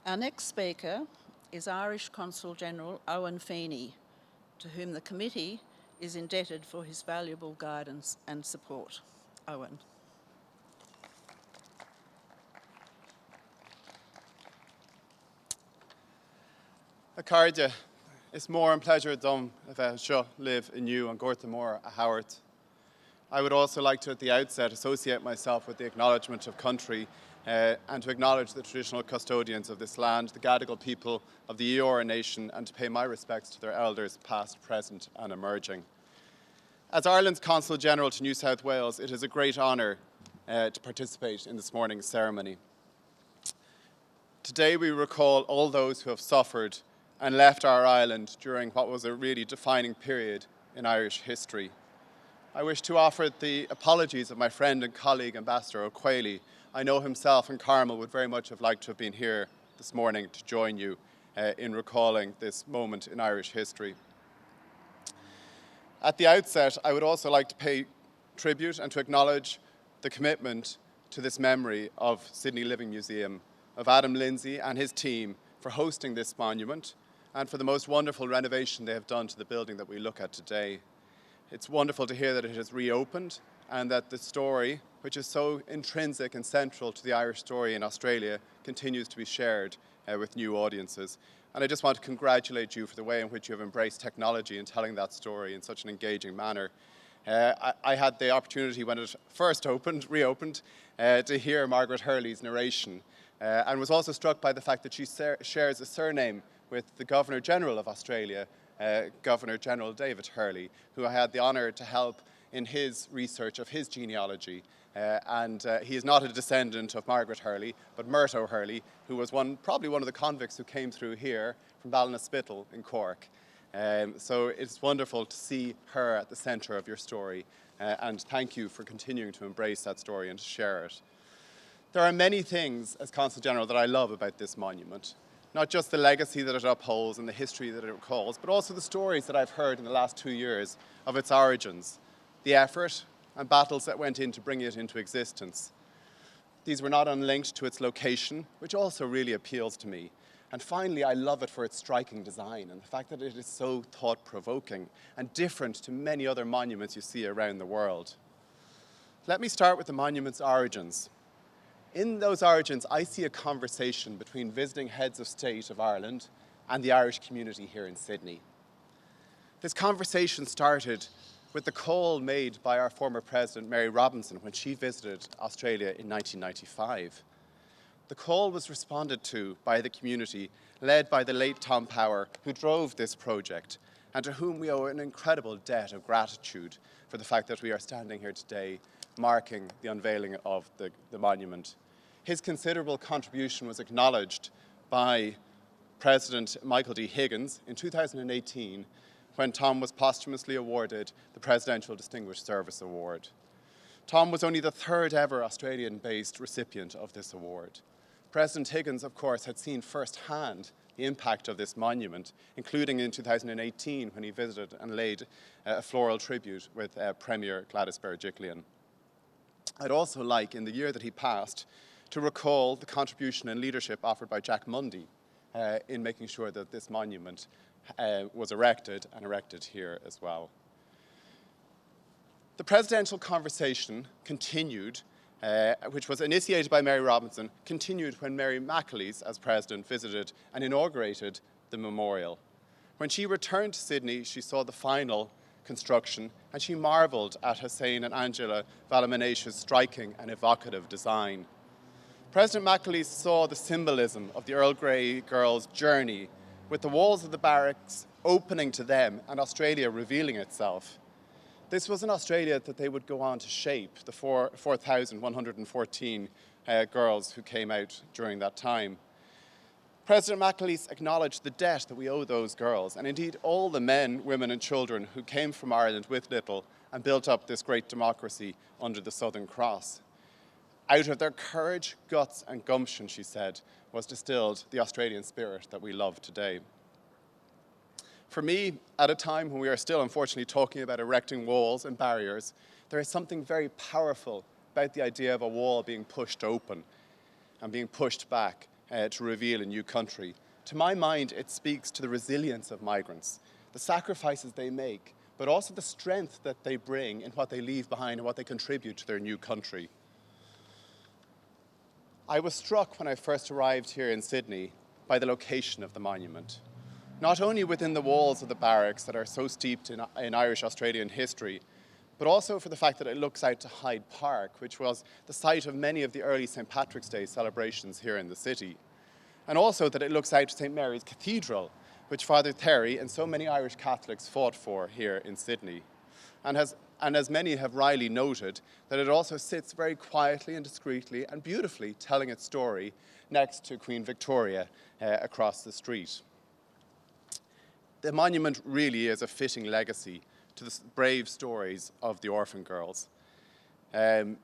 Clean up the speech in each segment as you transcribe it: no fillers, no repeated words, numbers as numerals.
Our next speaker is Irish Consul General Owen Feeney, to whom the committee is indebted for his valuable guidance and support. Owen. Accardia, it's more and pleasure dom if I shall live in you and Gortamore a Howard. I would also like to at the outset associate myself with the acknowledgement of country and to acknowledge the traditional custodians of this land, the Gadigal people of the Eora nation, and to pay my respects to their elders past, present and emerging. As Ireland's Consul General to New South Wales, it is a great honour to participate in this morning's ceremony. Today we recall all those who have suffered and left our island during what was a really defining period in Irish history. I wish to offer the apologies of my friend and colleague, Ambassador O'Quayle. I know himself and Carmel would very much have liked to have been here this morning to join you in recalling this moment in Irish history. At the outset, I would also like to pay tribute and to acknowledge the commitment to this memory of Sydney Living Museum, of Adam Lindsay and his team for hosting this monument and for the most wonderful renovation they have done to the building that we look at today. It's wonderful to hear that it has reopened and that the story, which is so intrinsic and central to the Irish story in Australia, continues to be shared with new audiences. And I just want to congratulate you for the way in which you have embraced technology in telling that story in such an engaging manner. I had the opportunity when it first reopened, to hear Margaret Hurley's narration and was also struck by the fact that she shares a surname with the Governor-General of Australia, Governor-General David Hurley, who I had the honour to help in his research of his genealogy. He is not a descendant of Margaret Hurley, but Murto Hurley, who was probably one of the convicts who came through here from Ballinasspittle in Cork. So it's wonderful to see her at the centre of your story, and thank you for continuing to embrace that story and to share it. There are many things, as Consul General, that I love about this monument. Not just the legacy that it upholds and the history that it recalls, but also the stories that I've heard in the last 2 years of its origins, the effort and battles that went in to bring it into existence. These were not unlinked to its location, which also really appeals to me. And finally, I love it for its striking design and the fact that it is so thought-provoking and different to many other monuments you see around the world. Let me start with the monument's origins. In those origins, I see a conversation between visiting heads of state of Ireland and the Irish community here in Sydney. This conversation started with the call made by our former President, Mary Robinson, when she visited Australia in 1995. The call was responded to by the community, led by the late Tom Power, who drove this project, and to whom we owe an incredible debt of gratitude for the fact that we are standing here today marking the unveiling of the monument. His considerable contribution was acknowledged by President Michael D. Higgins in 2018 when Tom was posthumously awarded the Presidential Distinguished Service Award. Tom was only the third ever Australian-based recipient of this award. President Higgins, of course, had seen firsthand the impact of this monument, including in 2018 when he visited and laid a floral tribute with Premier Gladys Berejiklian. I'd also like, in the year that he passed, to recall the contribution and leadership offered by Jack Mundy in making sure that this monument was erected and erected here as well. The presidential conversation continued, which was initiated by Mary Robinson, continued when Mary McAleese, as president, visited and inaugurated the memorial. When she returned to Sydney, she saw the final construction and she marvelled at Hussein and Angela Valamaneish's striking and evocative design. President McAleese saw the symbolism of the Earl Grey girls' journey, with the walls of the barracks opening to them and Australia revealing itself. This was an Australia that they would go on to shape, the 4,114 girls who came out during that time. President McAleese acknowledged the debt that we owe those girls, and indeed all the men, women and children who came from Ireland with little and built up this great democracy under the Southern Cross. Out of their courage, guts and gumption, she said, was distilled the Australian spirit that we love today. For me, at a time when we are still unfortunately talking about erecting walls and barriers, there is something very powerful about the idea of a wall being pushed open and being pushed back to reveal a new country. To my mind, it speaks to the resilience of migrants, the sacrifices they make, but also the strength that they bring in what they leave behind and what they contribute to their new country. I was struck when I first arrived here in Sydney by the location of the monument. Not only within the walls of the barracks that are so steeped in Irish Australian history, but also for the fact that it looks out to Hyde Park, which was the site of many of the early St. Patrick's Day celebrations here in the city. And also that it looks out to St. Mary's Cathedral, which Father Terry and so many Irish Catholics fought for here in Sydney. And as many have wryly noted, that it also sits very quietly and discreetly and beautifully telling its story next to Queen Victoria across the street. The monument really is a fitting legacy to the brave stories of the orphan girls. And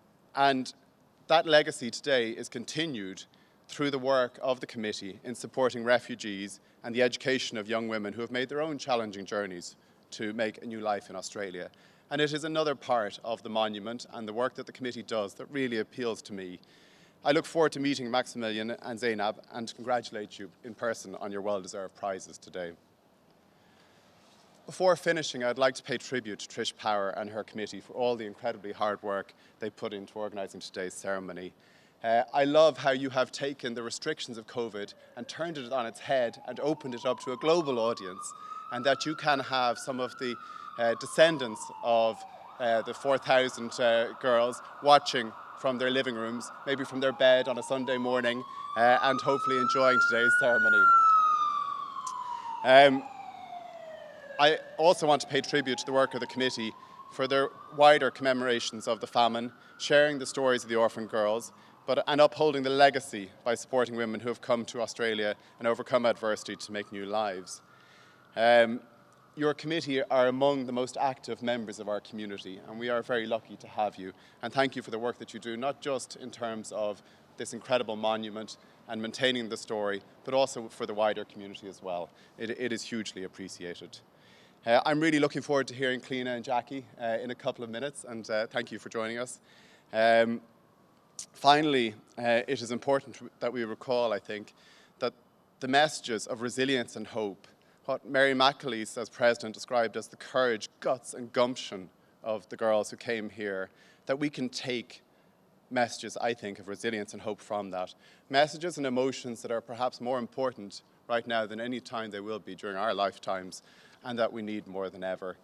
that legacy today is continued through the work of the committee in supporting refugees and the education of young women who have made their own challenging journeys to make a new life in Australia. And it is another part of the monument and the work that the committee does that really appeals to me. I look forward to meeting Maximilian and Zainab and congratulate you in person on your well-deserved prizes today. Before finishing, I'd like to pay tribute to Trish Power and her committee for all the incredibly hard work they put into organising today's ceremony. I love how you have taken the restrictions of COVID and turned it on its head and opened it up to a global audience, and that you can have some of the descendants of the 4,000 girls watching from their living rooms, maybe from their bed on a Sunday morning, and hopefully enjoying today's ceremony. I also want to pay tribute to the work of the committee for their wider commemorations of the famine, sharing the stories of the orphan girls, and upholding the legacy by supporting women who have come to Australia and overcome adversity to make new lives. Your committee are among the most active members of our community, and we are very lucky to have you. And thank you for the work that you do, not just in terms of this incredible monument and maintaining the story, but also for the wider community as well. It is hugely appreciated. I'm really looking forward to hearing Cliona and Jackie in a couple of minutes, and thank you for joining us. Finally, it is important that we recall, I think, that the messages of resilience and hope, what Mary McAleese as president described as the courage, guts and gumption of the girls who came here, that we can take messages, I think, of resilience and hope from that. Messages and emotions that are perhaps more important right now than any time they will be during our lifetimes, and that we need more than ever.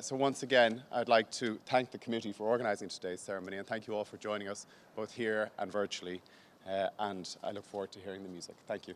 So once again, I'd like to thank the committee for organising today's ceremony, and thank you all for joining us, both here and virtually. And I look forward to hearing the music. Thank you.